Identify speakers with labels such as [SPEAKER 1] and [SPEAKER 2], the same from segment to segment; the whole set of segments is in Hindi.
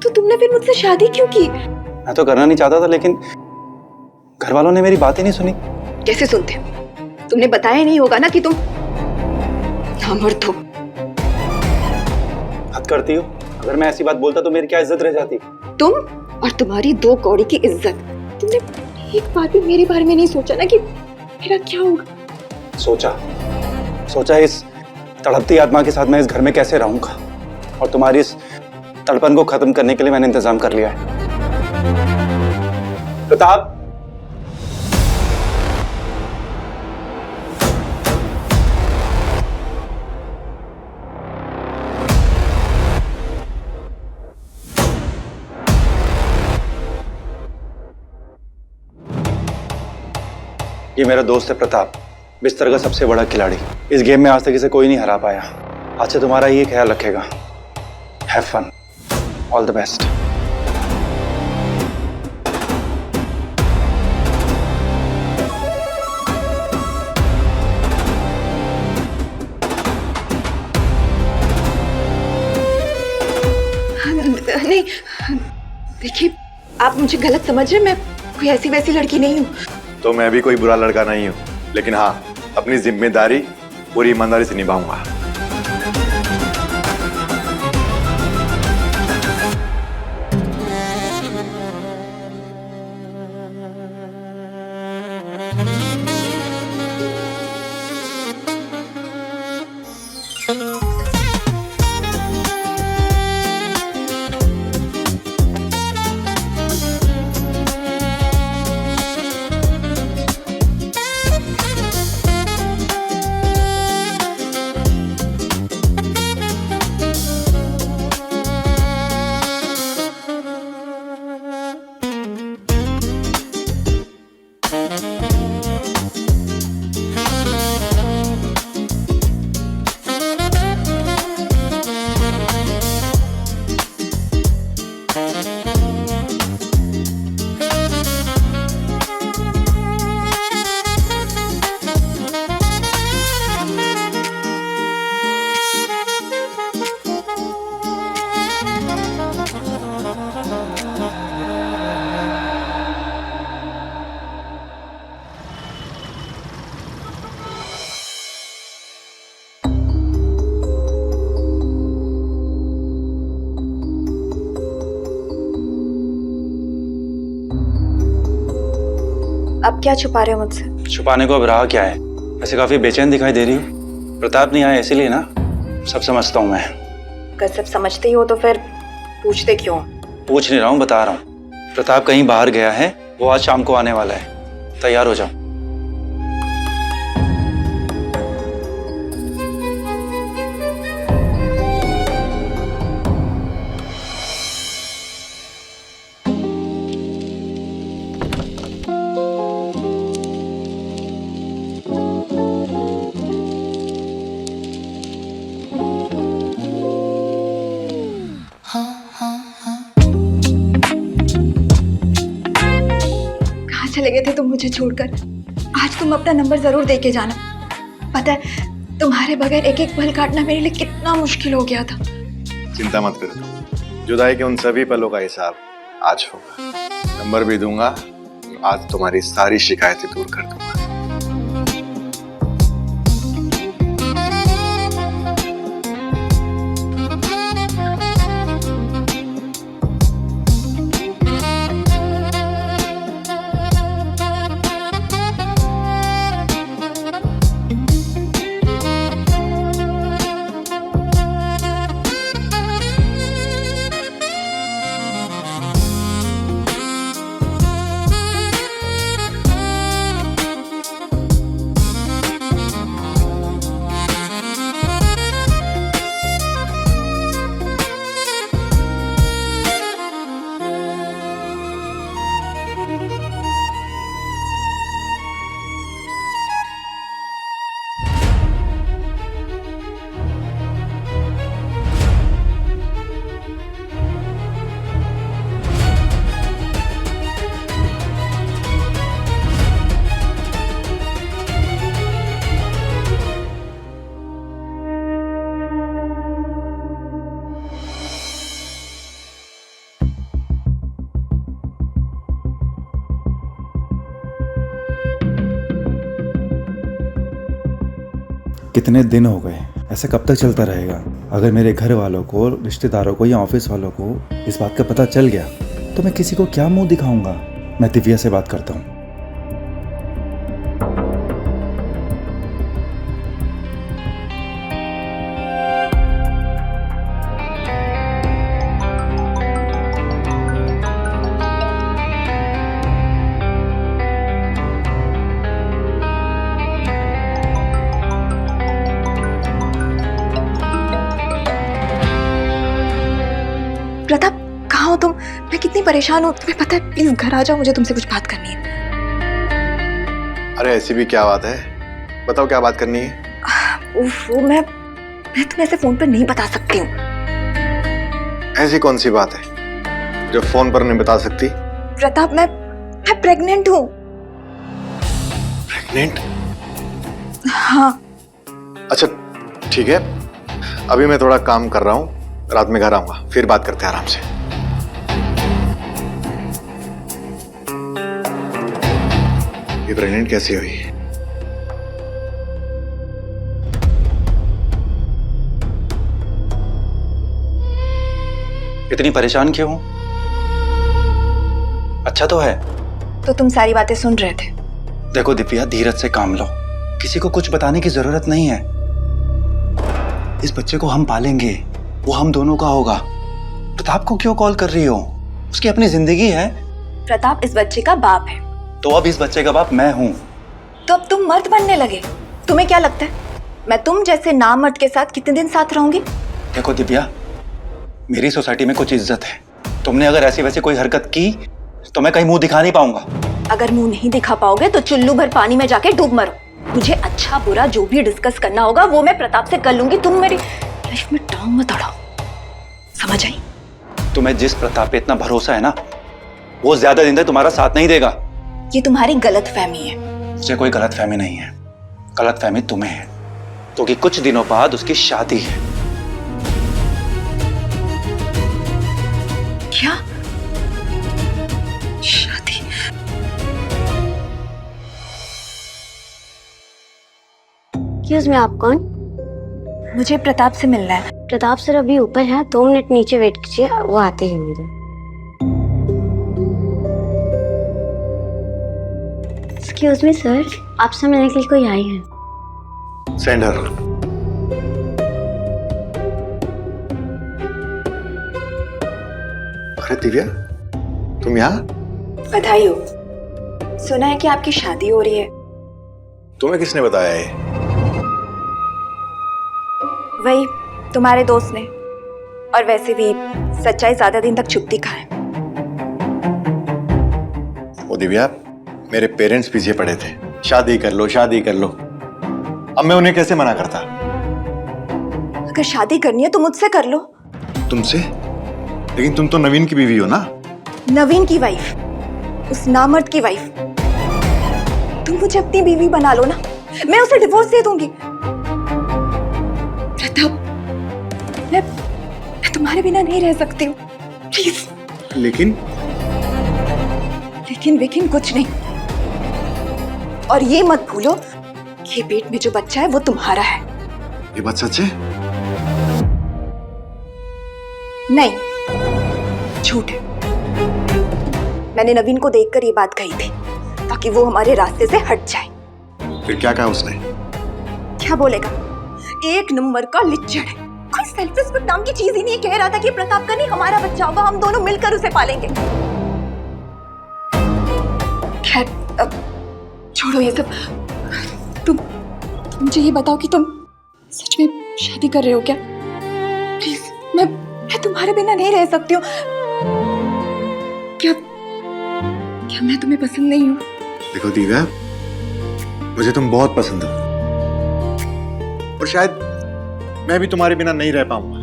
[SPEAKER 1] तो तुमने फिर मुझसे शादी क्यों की?
[SPEAKER 2] मैं तो करना नहीं चाहता था, लेकिन घर वालों ने मेरी बात ही नहीं सुनी।
[SPEAKER 1] कैसे सुनते? तुमने बताया नहीं होगा ना कि तुम नामर्द हो।
[SPEAKER 2] हद करती हो। अगर मैं ऐसी बात बोलता तो मेरी क्या इज्जत रह जाती?
[SPEAKER 1] तुम और तुम्हारी 2 कौड़ी की इज्जत। तुमने एक बार भी मेरे बारे में नहीं सोचा ना कि मेरा क्या होगा?
[SPEAKER 2] सोचा इस तड़पती आत्मा के साथ मैं इस घर में कैसे रहूंगा, और तुम्हारी इस तड़पन को खत्म करने के लिए मैंने इंतजाम कर लिया है। प्रताप, ये मेरा दोस्त है प्रताप, बिस्तर का सबसे बड़ा खिलाड़ी। इस गेम में आज तक इसे कोई नहीं हरा पाया। आज से तुम्हारा ये ख्याल रखेगा। Have fun, all the best.
[SPEAKER 1] नहीं, देखिए, आप मुझे गलत समझ रहे हैं। मैं कोई ऐसी वैसी लड़की नहीं हूँ।
[SPEAKER 3] तो मैं भी कोई बुरा लड़का नहीं हूँ, लेकिन हाँ, अपनी जिम्मेदारी पूरी ईमानदारी से निभाऊंगा।
[SPEAKER 1] अब क्या छुपा रहे हो मुझसे?
[SPEAKER 2] छुपाने को अब रहा क्या है? वैसे काफी बेचैन दिखाई दे रही हो। प्रताप नहीं आया इसीलिए ना? सब समझता हूँ मैं।
[SPEAKER 1] अगर सब समझते ही हो तो फिर पूछते क्यों?
[SPEAKER 2] पूछ नहीं रहा हूँ, बता रहा हूँ। प्रताप कहीं बाहर गया है, वो आज शाम को आने वाला है। तैयार हो जाओ।
[SPEAKER 1] चले गए थे तुम मुझे छोड़कर। आज तुम अपना नंबर जरूर दे के जाना। पता है, तुम्हारे बगैर एक एक पल काटना मेरे लिए कितना मुश्किल हो गया था।
[SPEAKER 3] चिंता मत करो, जुदाई के उन सभी पलों का हिसाब आज होगा। नंबर भी दूंगा, आज तुम्हारी सारी शिकायतें दूर कर दूंगा।
[SPEAKER 2] कितने दिन हो गए, ऐसा कब तक चलता रहेगा? अगर मेरे घर वालों को, रिश्तेदारों को या ऑफिस वालों को इस बात का पता चल गया तो मैं किसी को क्या मुंह दिखाऊंगा? मैं दिव्या से बात करता हूँ।
[SPEAKER 1] प्रताप, कहाँ हो तुम? मैं कितनी परेशान हूँ, तुम्हें पता है? प्लीज घर आ जाओ, मुझे तुमसे कुछ बात करनी है।
[SPEAKER 3] अरे ऐसी भी क्या बात है, बताओ क्या बात करनी है।
[SPEAKER 1] उफ, वो मैं तुम्हें ऐसे फोन पर नहीं बता सकती हूँ।
[SPEAKER 3] ऐसी कौन सी बात है जो फोन पर नहीं बता सकती?
[SPEAKER 1] प्रताप, मैं प्रेग्नेंट हूँ।
[SPEAKER 3] प्रेग्नेंट?
[SPEAKER 1] हाँ।
[SPEAKER 3] अच्छा ठीक है, अभी मैं थोड़ा काम कर रहा हूँ, रात में घर आऊंगा, फिर बात करते हैं आराम से। ये प्रेग्नेंट कैसे हुई?
[SPEAKER 2] इतनी परेशान क्यों हो? अच्छा तो है।
[SPEAKER 1] तो तुम सारी बातें सुन रहे थे?
[SPEAKER 2] देखो दिव्या, धीरज से काम लो, किसी को कुछ बताने की जरूरत नहीं है। इस बच्चे को हम पालेंगे, वो हम दोनों का होगा। प्रताप को क्यों कॉल कर रही हो? उसकी अपनी जिंदगी है।
[SPEAKER 1] प्रताप इस बच्चे का बाप है।
[SPEAKER 2] तो अब इस बच्चे का बाप मैं हूँ।
[SPEAKER 1] तो अब तुम मर्द बनने लगे? तुम्हें क्या लगता है मैं तुम जैसे नामर्द के साथ कितने दिन साथ रहूंगी?
[SPEAKER 2] देखो दिव्या, मेरी सोसाइटी में कुछ इज्जत है। तुमने अगर ऐसी वैसी कोई हरकत की तो मैं कहीं मुंह दिखा नहीं पाऊंगा।
[SPEAKER 1] अगर मुंह नहीं दिखा पाओगे तो चुल्लू भर पानी में जाके डूब मरो। मुझे अच्छा बुरा जो भी डिस्कस करना होगा वो मैं प्रताप से कर लूंगी। तुम मेरी लाइफ में टांग मत अड़ाओ, समझ आई?
[SPEAKER 2] तुम्हें जिस प्रताप पे इतना भरोसा है ना, वो ज्यादा दिन तक तुम्हारा साथ नहीं देगा।
[SPEAKER 1] ये तुम्हारी गलत फहमी है।
[SPEAKER 2] मुझे कोई गलत फहमी नहीं है, गलत फहमी तुम्हें है, क्योंकि कुछ दिनों बाद उसकी शादी है।
[SPEAKER 1] क्या शादी?
[SPEAKER 4] एक्सक्यूज मी, आप कौन?
[SPEAKER 1] मुझे प्रताप से मिलना है।
[SPEAKER 4] प्रताप सर अभी ऊपर है, 2 मिनट नीचे वेट कीजिए, वो आते ही होंगे। एक्सक्यूज मी सर, आपसे मिलने के लिए कोई आई है।
[SPEAKER 3] Send her. अरे दिव्या, तुम यहाँ?
[SPEAKER 1] बधाई हो। सुना है कि आपकी शादी हो रही है।
[SPEAKER 3] तुम्हें किसने बताया ये?
[SPEAKER 1] वही तुम्हारे दोस्त ने। और वैसे भी सच्चाई ज्यादा दिन तक छुपती कहाँ है।
[SPEAKER 3] वो दिव्या, मेरे पेरेंट्स पीछे पड़े थे, शादी कर लो शादी कर लो। अब मैं उन्हें कैसे मना करता?
[SPEAKER 1] अगर शादी करनी है तो मुझसे कर लो।
[SPEAKER 3] तुमसे? लेकिन तुम तो नवीन की बीवी हो ना।
[SPEAKER 1] नवीन की वाइफ, उस नामर्द की वाइफ। तुम मुझे अपनी बीवी बना लो ना, मैं उसे डिवोर्स दे दूंगी। प्रताप, मैं तुम्हारे बिना नहीं रह सकती हूँ, प्लीज।
[SPEAKER 3] लेकिन
[SPEAKER 1] लेकिन कुछ नहीं। और ये मत भूलो कि पेट में जो बच्चा है वो तुम्हारा है।
[SPEAKER 3] ये बात सच है?
[SPEAKER 1] नहीं, झूठ है। मैंने नवीन को देखकर ये बात कही थी ताकि वो हमारे रास्ते से हट जाए।
[SPEAKER 3] फिर क्या कहा उसने?
[SPEAKER 1] क्या बोलेगा, एक नंबर का लिच्चड़ है। कोई सेल्फ रिस्पेक्ट नाम की चीज ही नहीं। कह रहा था कि प्रताप का नहीं हमारा बच्चा होगा, हम दोनों मिलकर उसे पालेंगे। खैर, अब छोड़ो ये सब। तुम मुझे ये बताओ कि तुम सच में शादी कर रहे हो क्या? प्लीज, मैं तुम्हारे बिना नहीं रह सकती हूँ। क्या मैं तुम्हें पसंद नहीं हूँ?
[SPEAKER 3] देखो दिव्या, मुझे तुम बहुत पसंद हो और शायद मैं भी तुम्हारे बिना नहीं रह पाऊंगा।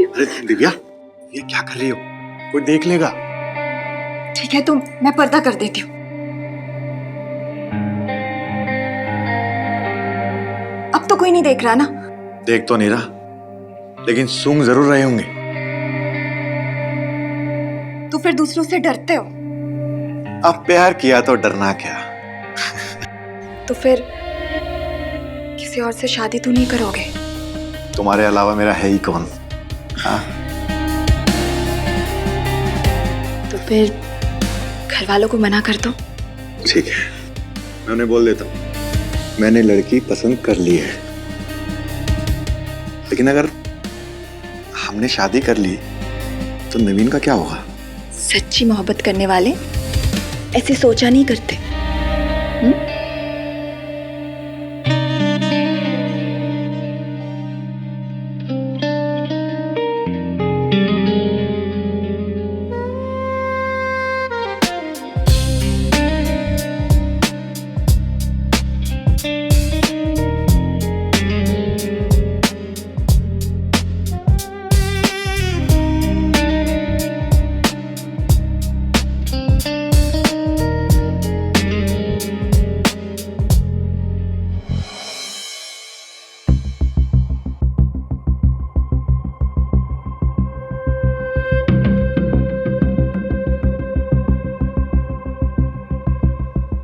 [SPEAKER 3] अरे दिव्या, ये क्या कर रही हो? कोई देख लेगा।
[SPEAKER 1] ठीक है, तुम, मैं पर्दा कर देती हूँ। अब तो कोई नहीं देख रहा ना?
[SPEAKER 3] देख तो नहीं रहा, लेकिन सूंघ जरूर रहे होंगे।
[SPEAKER 1] तो फिर दूसरों से डरते हो?
[SPEAKER 3] अब प्यार किया तो डरना क्या।
[SPEAKER 1] तो फिर किसी और से शादी तो नहीं करोगे?
[SPEAKER 3] तुम्हारे अलावा मेरा है ही कौन। हाँ,
[SPEAKER 1] तो फिर घर वालों को मना कर दो।
[SPEAKER 3] ठीक है, मैं उन्हें बोल देता हूँ मैंने लड़की पसंद कर ली है। लेकिन अगर हमने शादी कर ली तो नवीन का क्या होगा?
[SPEAKER 1] सच्ची मोहब्बत करने वाले ऐसे सोचा नहीं करते।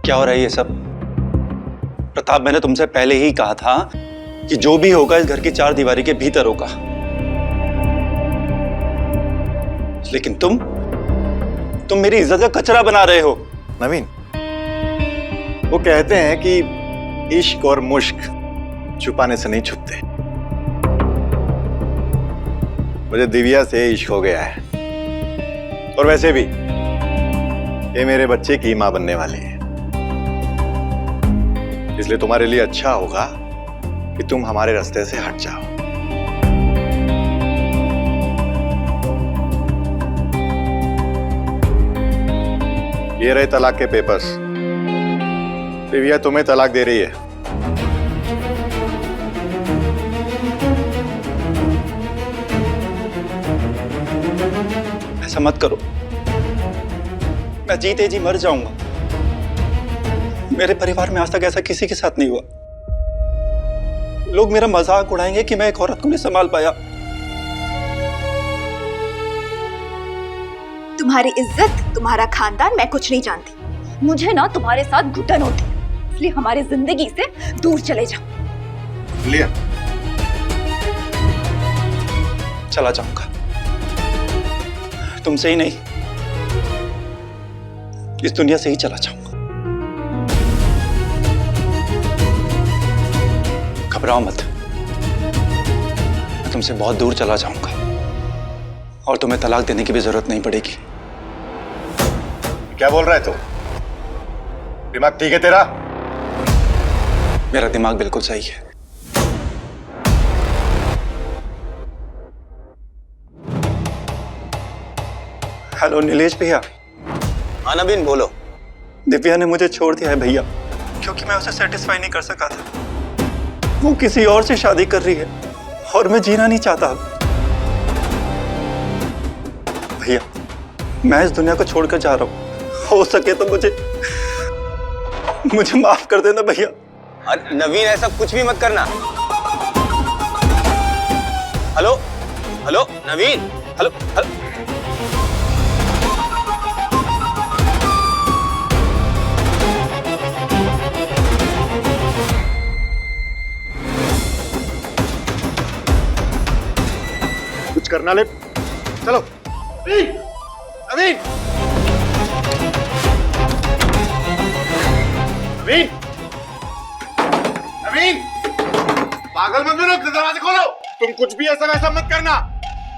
[SPEAKER 2] क्या हो रहा है ये सब? प्रताप, मैंने तुमसे पहले ही कहा था कि जो भी होगा इस घर की चार दीवारी के भीतर होगा। लेकिन तुम मेरी इज्जत का कचरा बना रहे हो।
[SPEAKER 3] नवीन, वो कहते हैं कि इश्क और मुश्क छुपाने से नहीं छुपते। मुझे दिव्या से इश्क हो गया है, और वैसे भी ये मेरे बच्चे की मां बनने वाली है। इसलिए तुम्हारे लिए अच्छा होगा कि तुम हमारे रास्ते से हट जाओ। ये रहे तलाक के पेपर्स। दिव्या तुम्हें तलाक दे रही है।
[SPEAKER 2] ऐसा मत करो, मैं जीते जी मर जाऊंगा। मेरे परिवार में आज तक ऐसा किसी के साथ नहीं हुआ। लोग मेरा मजाक उड़ाएंगे कि मैं एक औरत को नहीं संभाल पाया।
[SPEAKER 1] तुम्हारी इज्जत, तुम्हारा खानदान मैं कुछ नहीं जानती। मुझे ना तुम्हारे साथ घुटन होती है, इसलिए हमारी जिंदगी से दूर चले जाओ।
[SPEAKER 3] लिया,
[SPEAKER 2] चला जाऊंगा, तुमसे ही नहीं, इस दुनिया से ही चला जाऊंगा। घबराओ मत, मैं तुमसे बहुत दूर चला जाऊंगा और तुम्हें तलाक देने की भी जरूरत नहीं पड़ेगी।
[SPEAKER 3] क्या बोल रहा है तू? दिमाग ठीक है तेरा?
[SPEAKER 2] मेरा दिमाग बिल्कुल सही है। हेलो नीलेश भैया।
[SPEAKER 5] हाँ नवीन, बोलो।
[SPEAKER 2] दिव्या ने मुझे छोड़ दिया है भैया, क्योंकि मैं उसे सेटिस्फाई नहीं कर सका था। वो किसी और से शादी कर रही है और मैं जीना नहीं चाहता। भैया, मैं इस दुनिया को छोड़कर जा रहा हूं। हो सके तो मुझे माफ कर देना भैया।
[SPEAKER 5] अरे नवीन, ऐसा कुछ भी मत करना। हेलो हेलो नवीन, हेलो हेलो।
[SPEAKER 3] कुछ करना ले, चलो। नवीन, नवीन, नवीन, पागल मत बनो, दरवाजा खोलो। तुम कुछ भी ऐसा वैसा मत करना।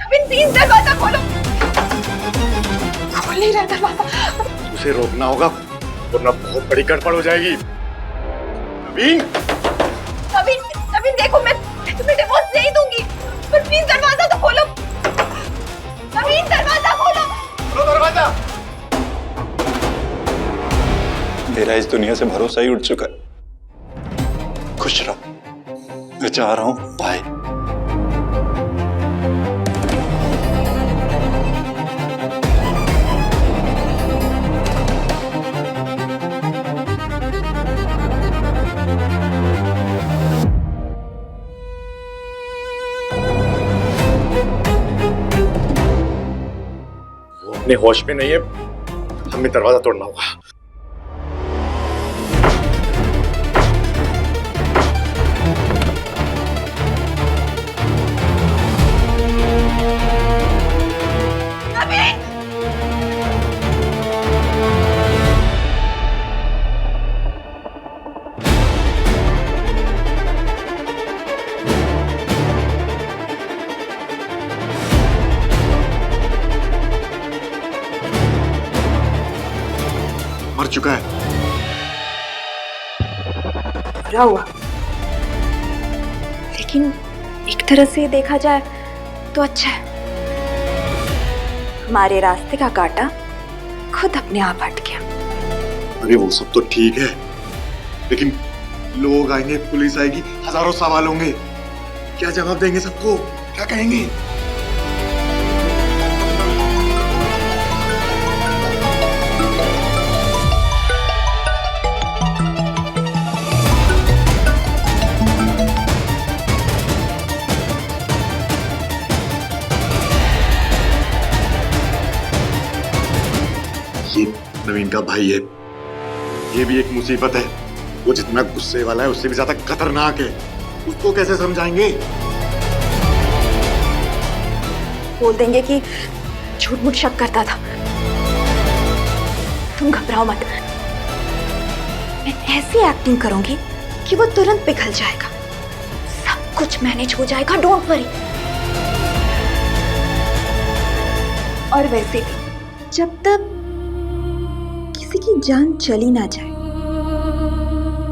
[SPEAKER 1] नवीन प्लीज दरवाजा खोलो। खोल नहीं रहा दरवाजा।
[SPEAKER 3] उसे रोकना होगा, वरना बहुत बड़ी गड़बड़ हो जाएगी। नवीन,
[SPEAKER 1] नवीन, नवीन देखो, मैं तुम्हें डिवोर्स नहीं दूंगी, पर प्लीज दरवाजा तो खोलो। नवीन दरवाजा खोलो।
[SPEAKER 3] खोलो दरवाजा।
[SPEAKER 2] मेरा इस दुनिया से भरोसा ही उठ चुका है। खुश रहो, मैं जा रहा हूं, बाय।
[SPEAKER 3] वो अपने होश में नहीं है, हमें दरवाजा तोड़ना होगा। मर चुका है।
[SPEAKER 1] बुरा हुआ, लेकिन एक तरह से देखा जाए तो अच्छा है। हमारे रास्ते का कांटा खुद अपने आप हट गया।
[SPEAKER 3] अरे वो सब तो ठीक है, लेकिन लोग आएंगे, पुलिस आएगी, हजारों सवाल होंगे। क्या जवाब देंगे सबको? क्या कहेंगे? ये नवीन का भाई है, ये भी एक मुसीबत है। वो जितना गुस्से वाला है उससे भी ज्यादा खतरनाक है। उसको कैसे समझाएंगे?
[SPEAKER 1] बोल देंगे कि झूठ मूठ शक करता था। तुम घबराओ मत, मैं ऐसी एक्टिंग करूंगी कि वो तुरंत पिघल जाएगा। सब कुछ मैनेज हो जाएगा, डोंट वरी। और वैसे भी जब तक किसी की जान चली ना जाए,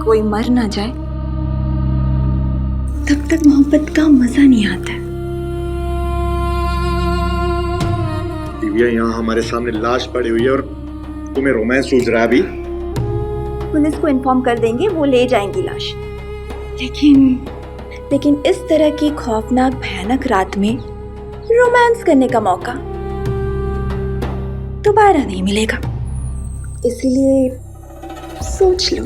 [SPEAKER 1] कोई मर ना जाए, तब तक मोहब्बत का मजा नहीं आता है।
[SPEAKER 3] दिव्या यहाँ हमारे सामने लाश पड़ी हुई है और तुम्हें रोमांस सूझ रहा है अभी?
[SPEAKER 1] पुलिस को इन्फॉर्म कर देंगे, वो ले जाएंगी लाश। लेकिन इस तरह की खौफनाक भयानक रात में रोमांस करने का मौका दोबारा नहीं मिलेगा, इसलिए सोच लो।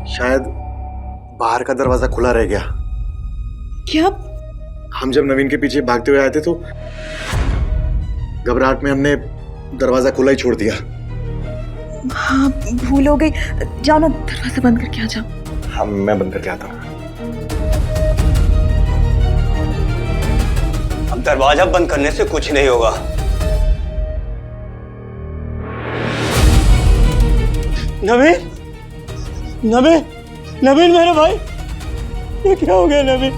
[SPEAKER 3] शायद बाहर का दरवाजा खुला रह गया।
[SPEAKER 1] क्या?
[SPEAKER 3] हम जब नवीन के पीछे भागते हुए आए थे तो घबराहट में हमने दरवाजा खुला ही छोड़ दिया।
[SPEAKER 1] हाँ, भूल हो गई। जाओ ना, दरवाजा बंद करके आ जाओ।
[SPEAKER 3] हाँ, मैं बंद करके आता हूँ।
[SPEAKER 5] अब दरवाजा बंद करने से कुछ नहीं होगा। नवीन, नवीन, नवीन मेरे भाई, ये क्या हो गया नवीन?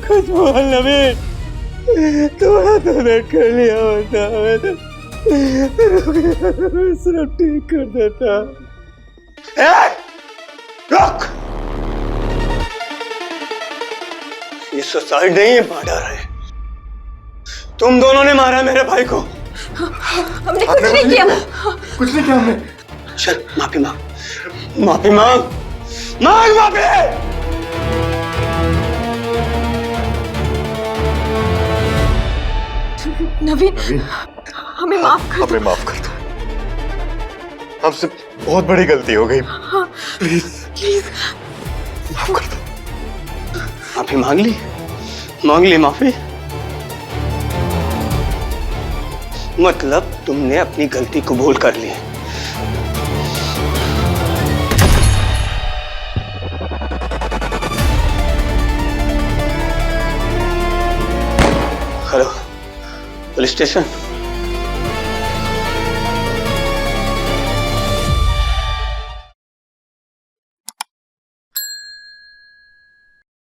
[SPEAKER 5] कुछ बोल नवीन, थोड़ा तो वेट कर लिया होता, मैं तो सिर्फ ठीक कर देता। रुक! ये सुसाइड नहीं है, मर्डर है। तुम दोनों ने मारा मेरे भाई को।
[SPEAKER 1] हमने कुछ नहीं किया।
[SPEAKER 3] कुछ नहीं किया हमने।
[SPEAKER 5] चल माफी मांग, माफी मांग, मांग माफी।
[SPEAKER 1] नवीन, हमें माफ कर दो।
[SPEAKER 3] हमें माफ कर दो, हमसे बहुत बड़ी गलती हो गई। प्लीज
[SPEAKER 1] प्लीज
[SPEAKER 3] माफ कर दो।
[SPEAKER 5] माफी मांग ली माफी। मतलब तुमने अपनी गलती कबूल कर ली। Hello, police station.